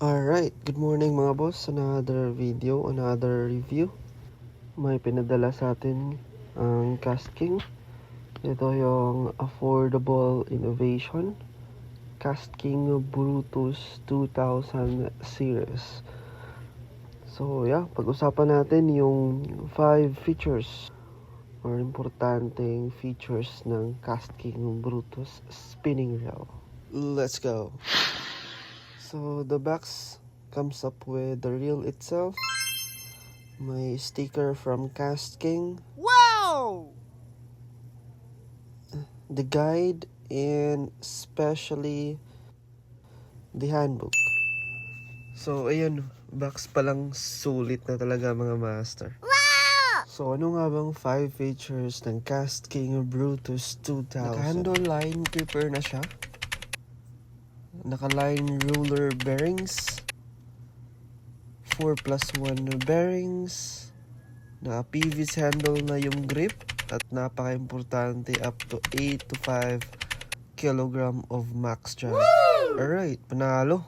Alright, good morning mga boss. Another video, another review. May pinadala sa atin ang KastKing. Ito yung affordable innovation. KastKing Brutus 2000 series. So yeah, pag-usapan natin yung 5 features or importanteng features ng KastKing Brutus spinning reel. Let's go! So the box comes up with the reel itself. May sticker from KastKing. Wow! The guide and especially the handbook. So ayun, box pa lang sulit na talaga mga master. Wow! So ano nga bang 5 features ng KastKing Brutus 2000? Naka-handle line gripper na siya. Naka-line ruler bearings. 4+1 bearings. Naka-PVC handle na yung grip. At napaka-importante, up to 8 to 5 kilogram of max drag. Alright, panalo.